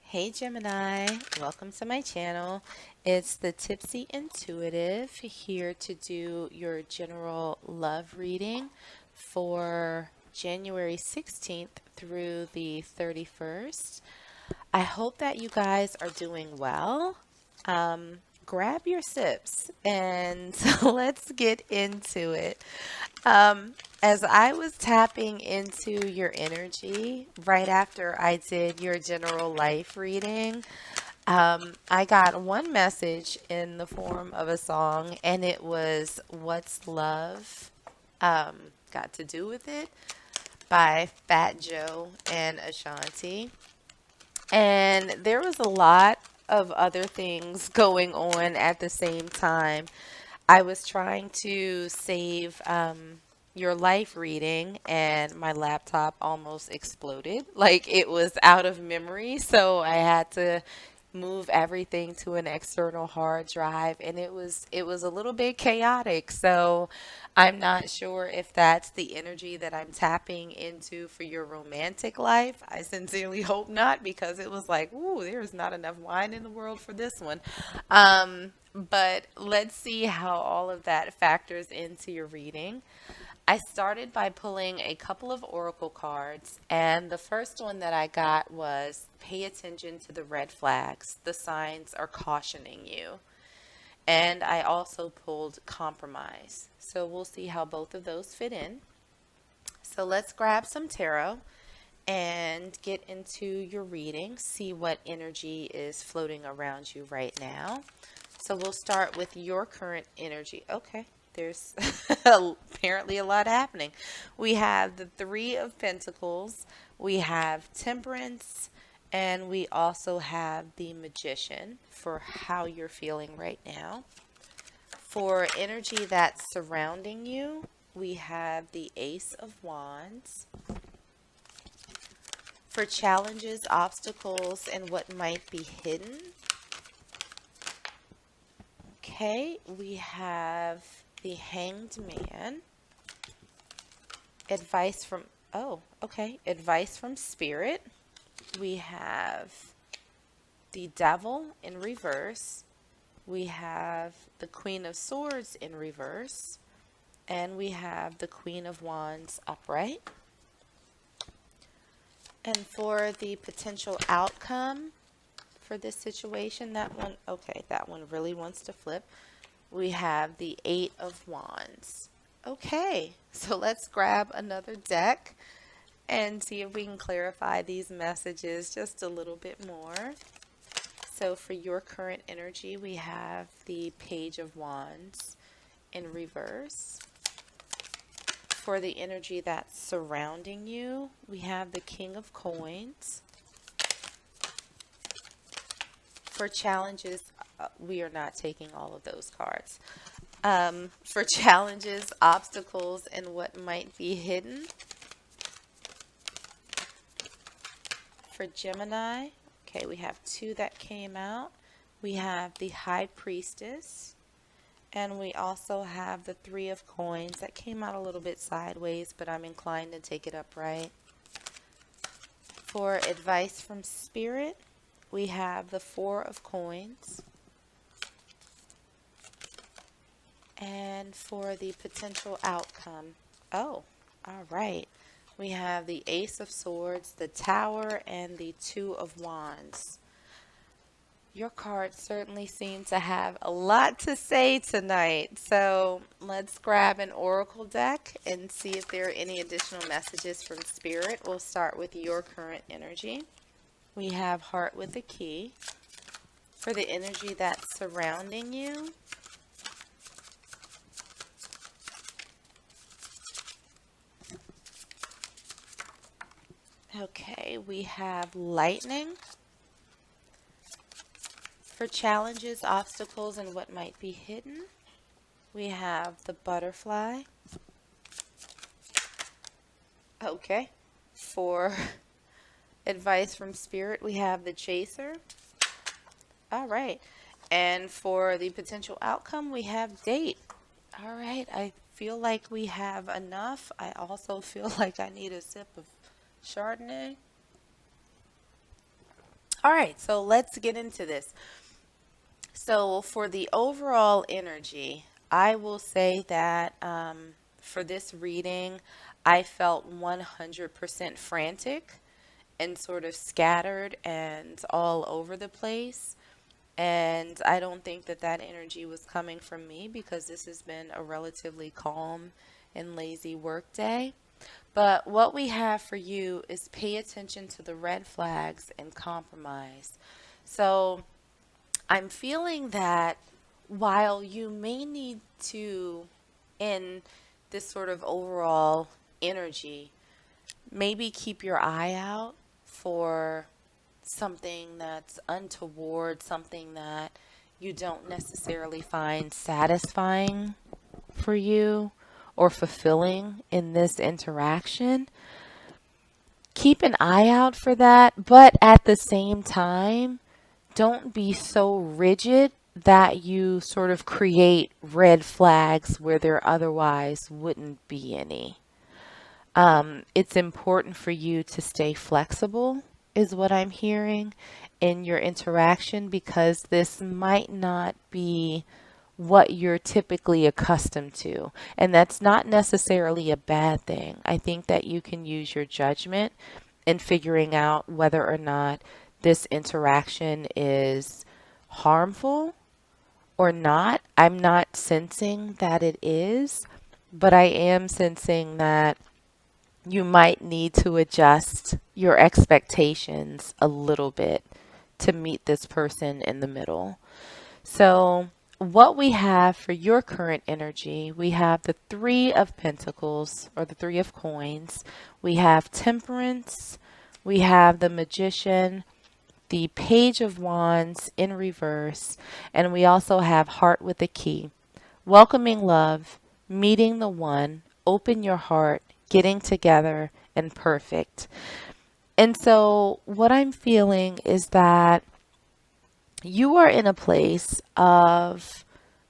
Hey Gemini, welcome to my channel. It's the Tipsy Intuitive here to do your general love reading for January 16th through the 31st. I hope that you guys are doing well. Grab your sips and let's get into it. As I was tapping into your energy right after I did your general life reading, I got one message in the form of a song, and it was "What's Love Got to Do with It" by Fat Joe and Ashanti. And there was a lot of other things going on at the same time. I was trying to save your life reading, and my laptop almost exploded. Like it was out of memory, so I had to move everything to an external hard drive, and it was a little bit chaotic. So I'm not sure if that's the energy that I'm tapping into for your romantic life. I sincerely hope not, because it was like, ooh, there's not enough wine in the world for this one. But let's see how all of that factors into your reading. I started by pulling a couple of oracle cards, and the first one that I got was pay attention to the red flags. The signs are cautioning you. And I also pulled compromise. So we'll see how both of those fit in. So let's grab some tarot and get into your reading, see what energy is floating around you right now. So we'll start with your current energy. Okay, there's apparently a lot happening. We have the Three of Pentacles, we have Temperance, and we also have the Magician for how you're feeling right now. For energy that's surrounding you, we have the Ace of Wands. For challenges, obstacles, and what might be hidden, okay, we have the Hanged Man. Advice from, oh, okay, advice from Spirit. We have the Devil in reverse. We have the Queen of Swords in reverse. And we have the Queen of Wands upright. And for the potential outcome for this situation, that one, okay, that one really wants to flip. We have the Eight of Wands. Okay, so let's grab another deck and see if we can clarify these messages just a little bit more. So for your current energy, we have the Page of Wands in reverse. For the energy that's surrounding you, we have the King of Coins. For challenges, we are not taking all of those cards. For challenges, obstacles, and what might be hidden. For Gemini, okay, we have two that came out. We have the High Priestess, and we also have the Three of Coins that came out a little bit sideways, but I'm inclined to take it upright. For advice from Spirit, we have the Four of Coins. And for the potential outcome, oh, all right. We have the Ace of Swords, the Tower, and the Two of Wands. Your cards certainly seem to have a lot to say tonight. So let's grab an oracle deck and see if there are any additional messages from Spirit. We'll start with your current energy. We have Heart with a Key. For the energy that's surrounding you, okay, we have Lightning. For challenges, obstacles, and what might be hidden, we have the Butterfly. Okay. For advice from Spirit, we have the Chaser. All right. And for the potential outcome, we have Date. All right. I feel like we have enough. I also feel like I need a sip of Chardonnay. All right, so let's get into this. So, for the overall energy, I will say that for this reading, I felt 100% frantic and sort of scattered and all over the place. And I don't think that that energy was coming from me because this has been a relatively calm and lazy work day. But what we have for you is pay attention to the red flags and compromise. So I'm feeling that while you may need to, in this sort of overall energy, maybe keep your eye out for something that's untoward, something that you don't necessarily find satisfying for you or fulfilling in this interaction. Keep an eye out for that, but at the same time, don't be so rigid that you sort of create red flags where there otherwise wouldn't be any. It's important for you to stay flexible, is what I'm hearing in your interaction, because this might not be what you're typically accustomed to. And that's not necessarily a bad thing. I think that you can use your judgment in figuring out whether or not this interaction is harmful or not. I'm not sensing that it is, but I am sensing that you might need to adjust your expectations a little bit to meet this person in the middle. So, what we have for your current energy, we have the Three of Pentacles or the Three of Coins. We have Temperance. We have the Magician, the Page of Wands in reverse, and we also have Heart with a Key. Welcoming love, meeting the one, open your heart, getting together, and perfect. And so, what I'm feeling is that you are in a place of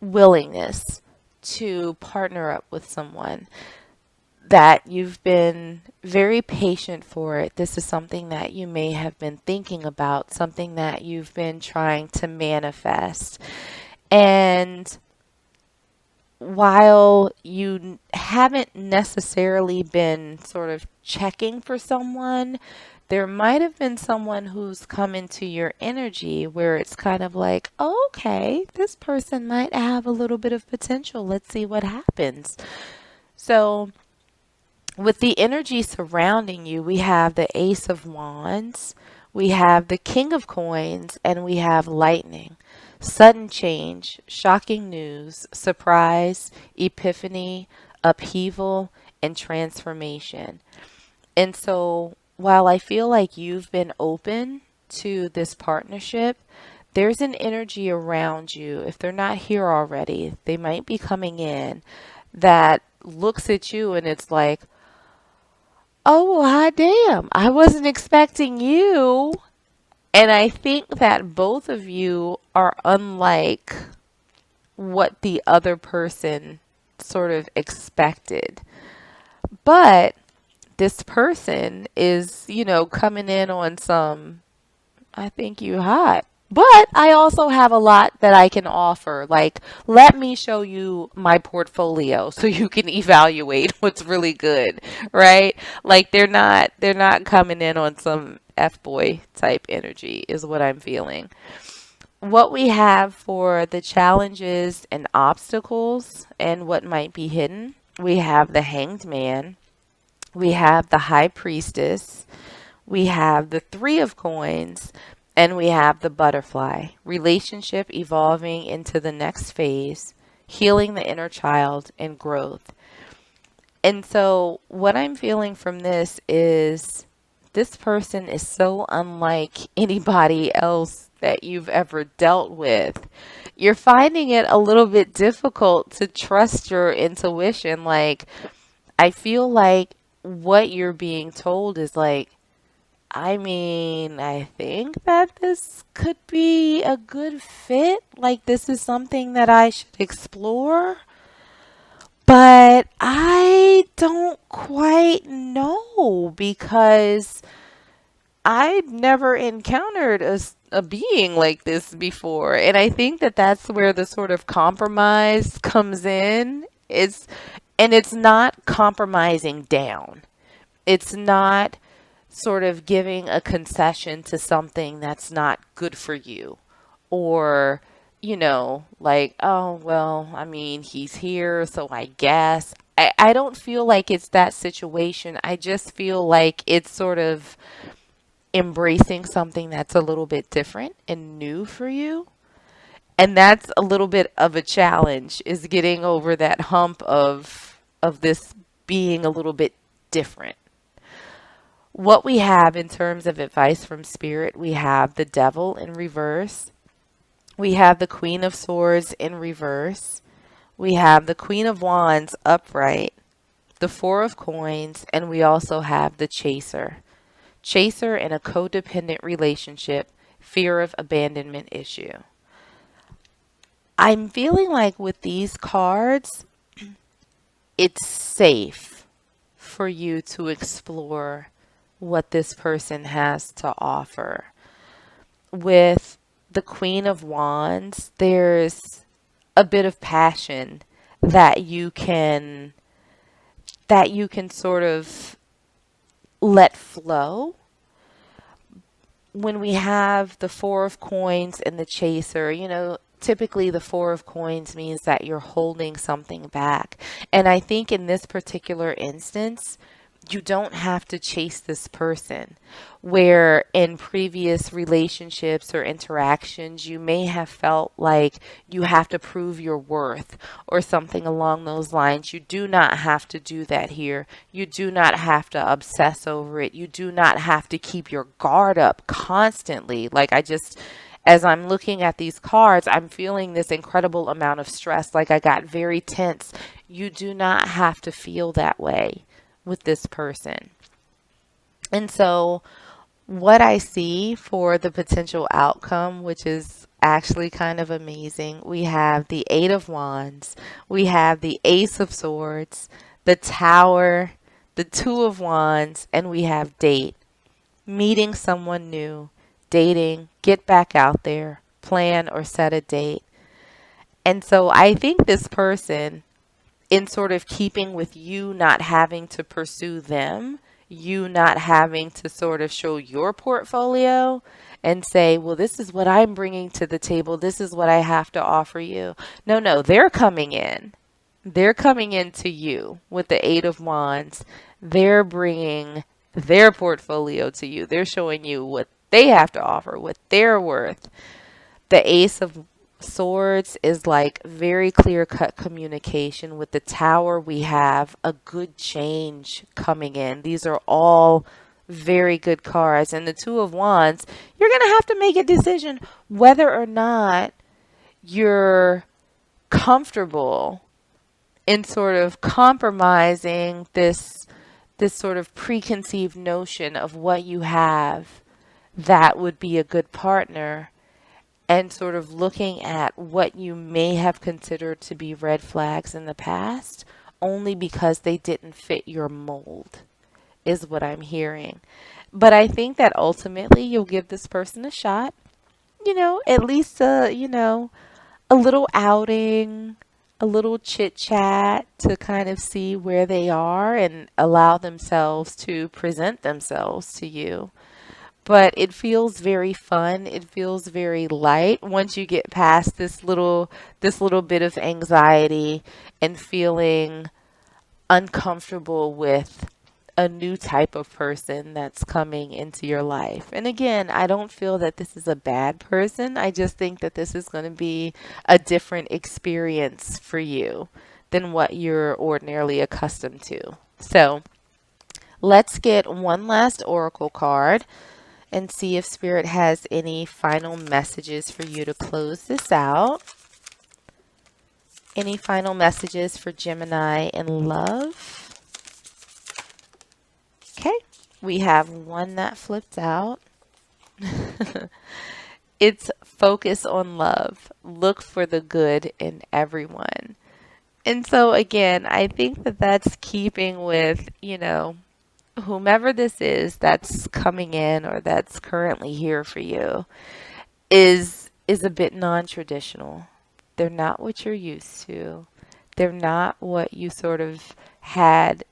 willingness to partner up with someone, that you've been very patient for it. This is something that you may have been thinking about, something that you've been trying to manifest. And while you haven't necessarily been sort of checking for someone, there might have been someone who's come into your energy where it's kind of like, oh, okay, this person might have a little bit of potential. Let's see what happens. So, with the energy surrounding you, we have the Ace of Wands, we have the King of Coins, and we have Lightning. Sudden change, shocking news, surprise, epiphany, upheaval, and transformation. And so, while I feel like you've been open to this partnership, there's an energy around you. If they're not here already, they might be coming in, that looks at you and it's like, oh, well, hot damn, I wasn't expecting you. And I think that both of you are unlike what the other person sort of expected. But this person is, coming in on some, I think you hot. But I also have a lot that I can offer. Like, let me show you my portfolio so you can evaluate what's really good, right? Like they're not coming in on some F-boy type energy is what I'm feeling. What we have for the challenges and obstacles and what might be hidden, we have the Hanged Man, we have the High Priestess, we have the Three of Coins, and we have the Butterfly. Relationship evolving into the next phase, healing the inner child, and growth. And so, what I'm feeling from this person is so unlike anybody else that you've ever dealt with. You're finding it a little bit difficult to trust your intuition. Like, I feel like what you're being told is like, I mean, I think that this could be a good fit. Like, this is something that I should explore. But I don't quite know because I've never encountered a being like this before. And I think that that's where the sort of compromise comes in. And it's not compromising down. It's not sort of giving a concession to something that's not good for you. Or, like, oh, well, I mean, he's here, so I guess. I don't feel like it's that situation. I just feel like it's sort of embracing something that's a little bit different and new for you. And that's a little bit of a challenge, is getting over that hump of this being a little bit different. What we have in terms of advice from spirit, we have the devil in reverse. We have the Queen of Swords in reverse. We have the Queen of Wands upright, the Four of Coins, and we also have the Chaser. Chaser in a codependent relationship, fear of abandonment issue. I'm feeling like with these cards, it's safe for you to explore what this person has to offer. With the Queen of Wands, there's a bit of passion that you can sort of let flow. When we have the Four of Coins and the Chaser, typically the Four of Coins means that you're holding something back. And I think in this particular instance, you don't have to chase this person. Where in previous relationships or interactions, you may have felt like you have to prove your worth or something along those lines. You do not have to do that here. You do not have to obsess over it. You do not have to keep your guard up constantly. As I'm looking at these cards, I'm feeling this incredible amount of stress. Like I got very tense. You do not have to feel that way with this person. And so, what I see for the potential outcome, which is actually kind of amazing, we have the Eight of Wands, we have the Ace of Swords, the Tower, the Two of Wands, and we have date. Meeting someone new, dating, get back out there, plan or set a date. And so I think this person, in sort of keeping with you not having to pursue them, you not having to sort of show your portfolio and say, well, this is what I'm bringing to the table. This is what I have to offer you. No, no, they're coming in. They're coming into you with the Eight of Wands. They're bringing their portfolio to you. They're showing you what they have to offer, what they're worth. The Ace of Swords is like very clear cut communication. With the Tower, we have a good change coming in. These are all very good cards. And the Two of Wands, you're going to have to make a decision whether or not you're comfortable in sort of compromising this sort of preconceived notion of what you have that would be a good partner, and sort of looking at what you may have considered to be red flags in the past only because they didn't fit your mold, is what I'm hearing. But I think that ultimately you'll give this person a shot, at least a little outing, a little chit chat to kind of see where they are and allow themselves to present themselves to you. But it feels very fun. It feels very light once you get past this little bit of anxiety and feeling uncomfortable with a new type of person that's coming into your life. And again, I don't feel that this is a bad person. I just think that this is going to be a different experience for you than what you're ordinarily accustomed to. So let's get one last oracle card and see if Spirit has any final messages for you to close this out. Any final messages for Gemini in love? Okay, we have one that flipped out. It's focus on love. Look for the good in everyone. And so again, I think that that's keeping with, whomever this is that's coming in or that's currently here for you is a bit non-traditional. They're not what you're used to. They're not what you sort of had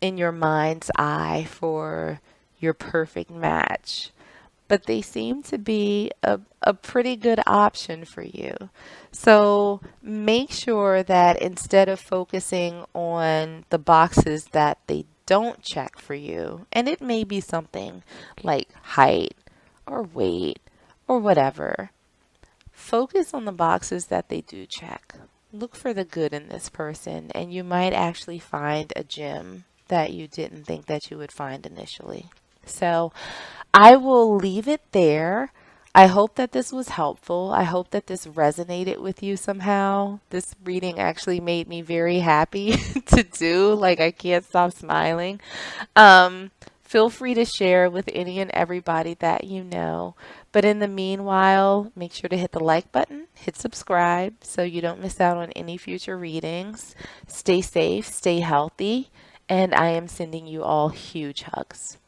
in your mind's eye for your perfect match. But they seem to be a pretty good option for you. So make sure that instead of focusing on the boxes that they don't check for you, and it may be something like height or weight or whatever, focus on the boxes that they do check. Look for the good in this person, and you might actually find a gem that you didn't think that you would find initially. So I will leave it there. I hope that this was helpful. I hope that this resonated with you somehow. This reading actually made me very happy to do. Like, I can't stop smiling. Feel free to share with any and everybody that you know. But in the meanwhile, make sure to hit the like button, hit subscribe so you don't miss out on any future readings. Stay safe, stay healthy, and I am sending you all huge hugs.